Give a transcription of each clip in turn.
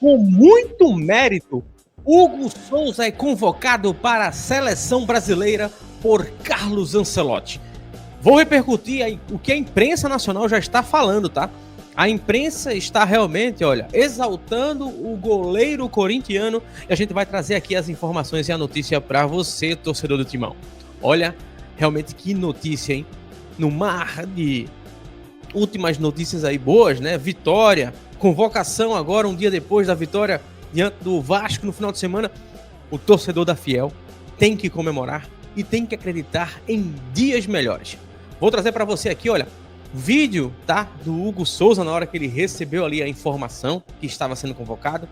Com muito mérito, Hugo Souza é convocado para a seleção brasileira por Carlos Ancelotti. Vou repercutir aí o que a imprensa nacional já está falando, tá? A imprensa está realmente, olha, exaltando o goleiro corintiano e a gente vai trazer aqui as informações e a notícia para você, torcedor do Timão. Olha, realmente que notícia, hein? No mar de últimas notícias aí boas, né? Vitória, convocação agora, um dia depois da vitória diante do Vasco no final de semana. O torcedor da Fiel tem que comemorar e tem que acreditar em dias melhores. Vou trazer para você aqui, olha, vídeo, tá? Do Hugo Souza na hora que ele recebeu ali a informação que estava sendo convocado,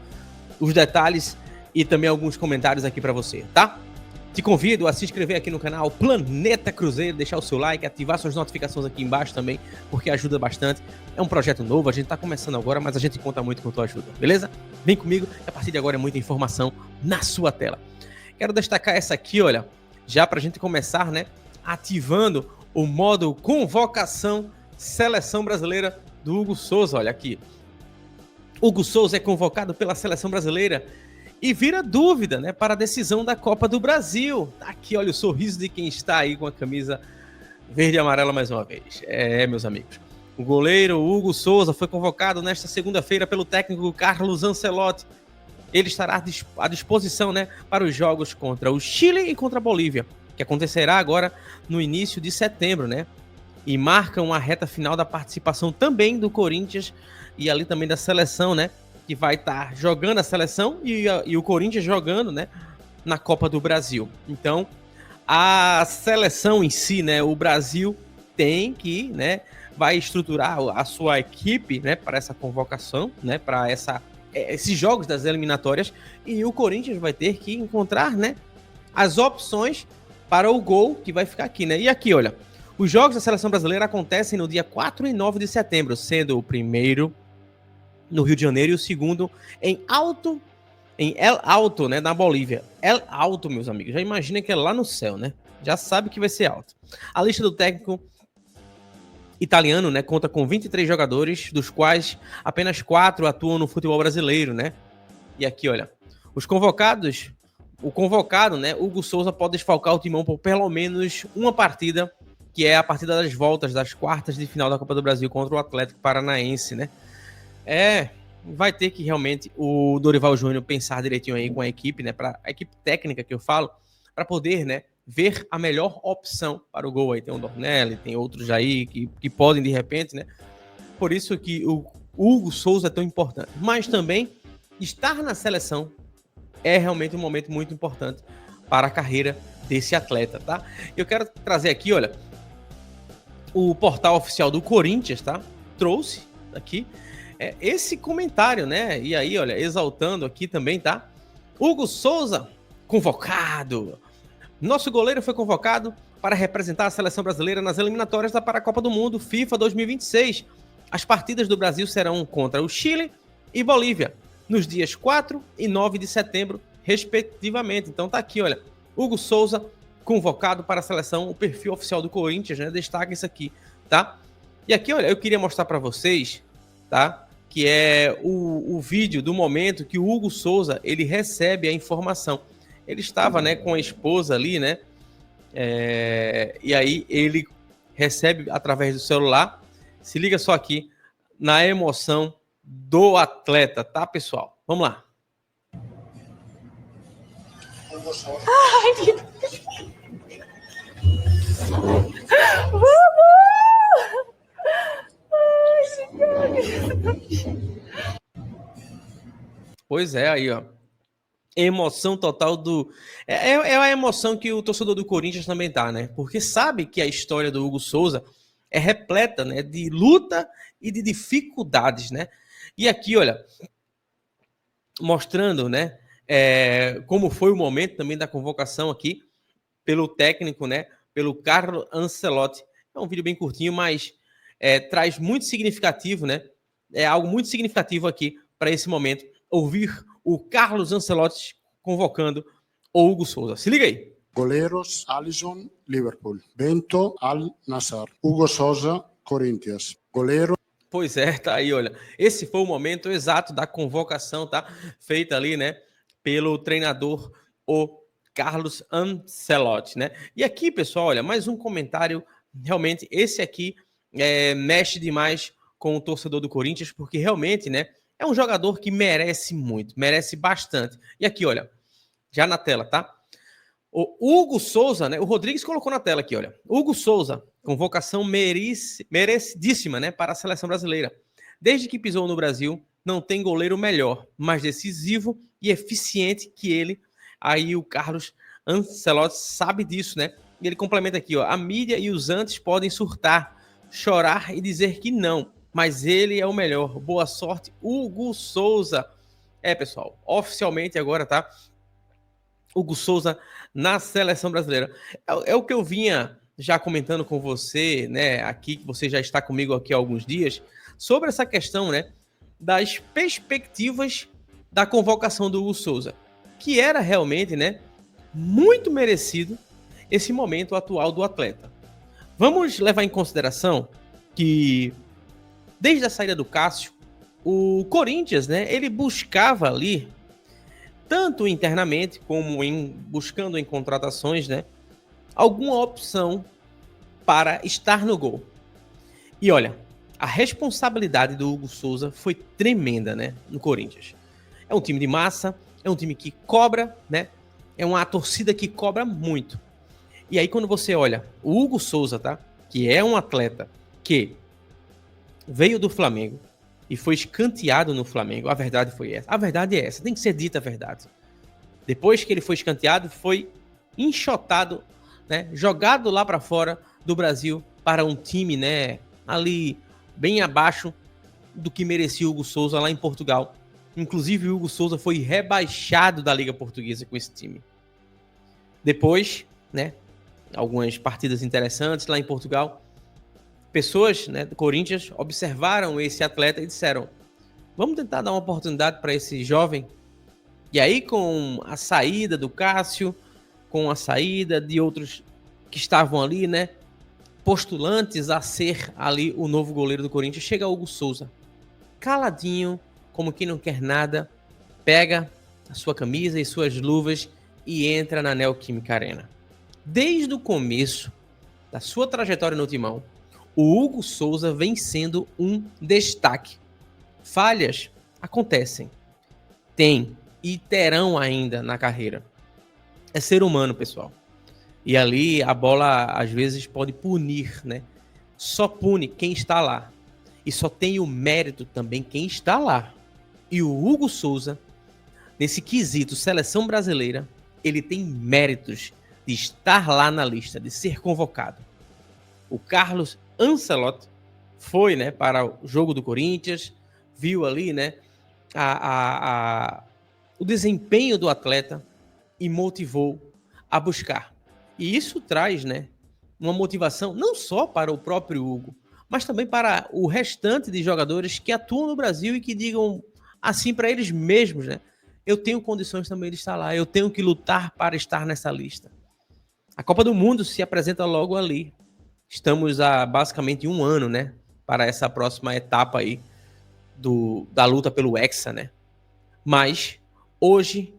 os detalhes e também alguns comentários aqui para você, tá? Te convido a se inscrever aqui no canal Planeta Cruzeiro, deixar o seu like, ativar suas notificações aqui embaixo também, porque ajuda bastante. É um projeto novo, a gente tá começando agora, mas a gente conta muito com a tua ajuda, beleza? Vem comigo, a partir de agora é muita informação na sua tela. Quero destacar essa aqui, olha, já pra gente começar, né, ativando o modo convocação seleção brasileira do Hugo Souza, olha aqui. Hugo Souza é convocado pela seleção brasileira e vira dúvida, né, para a decisão da Copa do Brasil. Tá aqui, olha o sorriso de quem está aí com a camisa verde e amarela mais uma vez. Meus amigos. O goleiro Hugo Souza foi convocado nesta segunda-feira pelo técnico Carlos Ancelotti. Ele estará à disposição, né, para os jogos contra o Chile e contra a Bolívia, que acontecerá agora no início de setembro, né? E marcam a reta final da participação também do Corinthians e ali também da seleção, né? Que vai estar jogando a seleção e o Corinthians jogando, né, na Copa do Brasil. Então, a seleção em si, né, o Brasil tem que, né, vai estruturar a sua equipe, né, para essa convocação, né, para esses jogos das eliminatórias, e o Corinthians vai ter que encontrar, né, as opções para o gol que vai ficar aqui, né? E aqui, olha, os jogos da seleção brasileira acontecem no dia 4 e 9 de setembro, sendo o primeiro no Rio de Janeiro e o segundo em El Alto, né, na Bolívia. El Alto, meus amigos, já imagina que é lá no céu, né? Já sabe que vai ser alto. A lista do técnico italiano, né, conta com 23 jogadores, dos quais apenas 4 atuam no futebol brasileiro, né? E aqui, olha, o convocado, né, Hugo Souza pode desfalcar o Timão por pelo menos uma partida, que é a partida das voltas das quartas de final da Copa do Brasil contra o Atlético Paranaense, né? Vai ter que realmente o Dorival Júnior pensar direitinho aí com a equipe, né, para a equipe técnica que eu falo, para poder, né, ver a melhor opção para o gol. Aí tem o Dornelli, tem outros aí que podem de repente, né? Por isso que o Hugo Souza é tão importante. Mas também estar na seleção é realmente um momento muito importante para a carreira desse atleta, tá? Eu quero trazer aqui, olha, o portal oficial do Corinthians, tá? Trouxe aqui esse comentário, né? E aí, olha, exaltando aqui também, tá? Hugo Souza, convocado. Nosso goleiro foi convocado para representar a seleção brasileira nas eliminatórias para a Copa do Mundo FIFA 2026. As partidas do Brasil serão contra o Chile e Bolívia, nos dias 4 e 9 de setembro, respectivamente. Então tá aqui, olha, Hugo Souza, convocado para a seleção, o perfil oficial do Corinthians, né? Destaca isso aqui, tá? E aqui, olha, eu queria mostrar para vocês, tá? Que é o vídeo do momento que o Hugo Souza, ele recebe a informação. Ele estava, né, com a esposa ali, né? E aí ele recebe através do celular. Se liga só aqui na emoção do atleta, tá, pessoal? Vamos lá. Ai, meu Deus. Vamos! Pois é, aí, ó. Emoção total do... É a emoção que o torcedor do Corinthians também tá, né? Porque sabe que a história do Hugo Souza é repleta, né, de luta e de dificuldades, né? E aqui, olha, mostrando, né, como foi o momento também da convocação aqui pelo técnico, né, pelo Carlo Ancelotti. É um vídeo bem curtinho, mas traz muito significativo, né? É algo muito significativo aqui para esse momento, ouvir o Carlos Ancelotti convocando o Hugo Souza. Se liga aí. Goleiros, Alisson, Liverpool. Bento, Al Nassr. Hugo Souza, Corinthians. Goleiro. Pois é, tá aí, olha. Esse foi o momento exato da convocação, tá? Feita ali, né, pelo treinador, o Carlos Ancelotti, né? E aqui, pessoal, olha, mais um comentário. Realmente, esse aqui mexe demais com o torcedor do Corinthians, porque realmente, né, é um jogador que merece muito, merece bastante. E aqui, olha, já na tela, tá? O Hugo Souza, né? O Rodrigues colocou na tela aqui, olha. Hugo Souza, convocação merecidíssima, né, para a seleção brasileira. Desde que pisou no Brasil, não tem goleiro melhor, mais decisivo e eficiente que ele. Aí o Carlos Ancelotti sabe disso, né? E ele complementa aqui, ó. A mídia e os antes podem surtar, chorar e dizer que não, mas ele é o melhor. Boa sorte, Hugo Souza. Pessoal, oficialmente agora, tá? Hugo Souza na seleção brasileira. É o que eu vinha já comentando com você, né, aqui, que você já está comigo aqui há alguns dias, sobre essa questão, né, das perspectivas da convocação do Hugo Souza, que era realmente, né, muito merecido esse momento atual do atleta. Vamos levar em consideração que, desde a saída do Cássio, o Corinthians, né, ele buscava ali, tanto internamente como buscando em contratações, né, alguma opção para estar no gol. E olha, a responsabilidade do Hugo Souza foi tremenda, né, no Corinthians. É um time de massa, é um time que cobra, né, é uma torcida que cobra muito. E aí quando você olha o Hugo Souza, tá, que é um atleta que veio do Flamengo, e foi escanteado no Flamengo. A verdade foi essa. A verdade é essa. Tem que ser dita a verdade. Depois que ele foi escanteado, foi enxotado, né, jogado lá para fora do Brasil para um time, né, ali bem abaixo do que merecia o Hugo Souza lá em Portugal. Inclusive, o Hugo Souza foi rebaixado da Liga Portuguesa com esse time. Depois, né, algumas partidas interessantes lá em Portugal, pessoas, né, do Corinthians observaram esse atleta e disseram: vamos tentar dar uma oportunidade para esse jovem. E aí, com a saída do Cássio, com a saída de outros que estavam ali, né, postulantes a ser ali o novo goleiro do Corinthians, chega Hugo Souza, caladinho, como quem não quer nada, pega a sua camisa e suas luvas e entra na Neoquímica Arena. Desde o começo da sua trajetória no Timão, o Hugo Souza vem sendo um destaque. Falhas acontecem, tem e terão ainda na carreira. É ser humano, pessoal. E ali a bola às vezes pode punir, né? Só pune quem está lá. E só tem o mérito também quem está lá. E o Hugo Souza, nesse quesito seleção brasileira, ele tem méritos de estar lá na lista, de ser convocado. O Carlos Ancelotti foi, né, para o jogo do Corinthians, viu ali, né, o desempenho do atleta e motivou a buscar. E isso traz, né, uma motivação não só para o próprio Hugo, mas também para o restante de jogadores que atuam no Brasil e que digam assim para eles mesmos, né, eu tenho condições também de estar lá, eu tenho que lutar para estar nessa lista. A Copa do Mundo se apresenta logo ali. Estamos há basicamente um ano, né, para essa próxima etapa aí da luta pelo Hexa, né? Mas hoje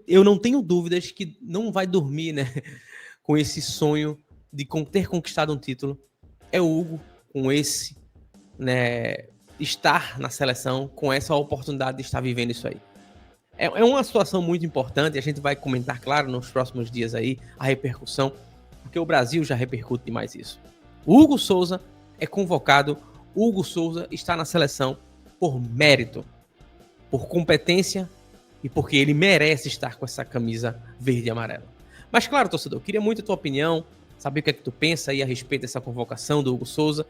eu não tenho dúvidas que não vai dormir, né, com esse sonho de ter conquistado um título. É o Hugo com esse, né, estar na seleção, com essa oportunidade de estar vivendo isso aí. É uma situação muito importante, a gente vai comentar, claro, nos próximos dias aí, a repercussão, porque o Brasil já repercute demais isso. O Hugo Souza é convocado, o Hugo Souza está na seleção por mérito, por competência e porque ele merece estar com essa camisa verde e amarela. Mas claro, torcedor, eu queria muito a tua opinião, saber o que é que tu pensa aí a respeito dessa convocação do Hugo Souza.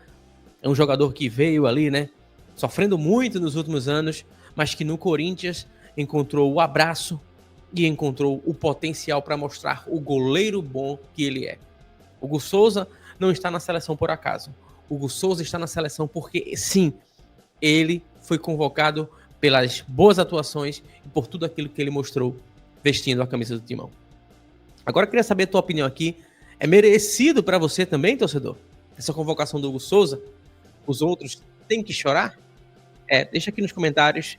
É um jogador que veio ali, né, sofrendo muito nos últimos anos, mas que no Corinthians encontrou o abraço e encontrou o potencial para mostrar o goleiro bom que ele é. Hugo Souza não está na seleção por acaso. Hugo Souza está na seleção porque, sim, ele foi convocado pelas boas atuações e por tudo aquilo que ele mostrou vestindo a camisa do Timão. Agora eu queria saber a tua opinião aqui. É merecido para você também, torcedor, essa convocação do Hugo Souza? os outros têm que chorar? Deixa aqui nos comentários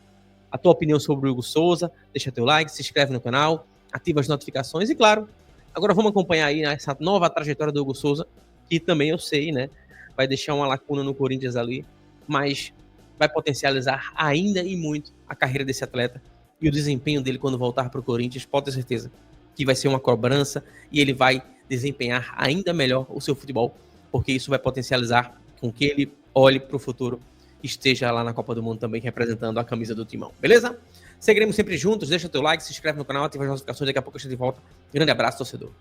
a tua opinião sobre o Hugo Souza, deixa teu like, se inscreve no canal, ativa as notificações e, claro, agora vamos acompanhar aí essa nova trajetória do Hugo Souza, que também eu sei, né, vai deixar uma lacuna no Corinthians ali, mas vai potencializar ainda e muito a carreira desse atleta e o desempenho dele quando voltar para o Corinthians, pode ter certeza que vai ser uma cobrança e ele vai desempenhar ainda melhor o seu futebol, porque isso vai potencializar com que ele olhe para o futuro e esteja lá na Copa do Mundo também representando a camisa do Timão, beleza? Seguiremos sempre juntos, deixa teu like, se inscreve no canal, ativa as notificações, daqui a pouco eu estou de volta. Grande abraço, torcedor.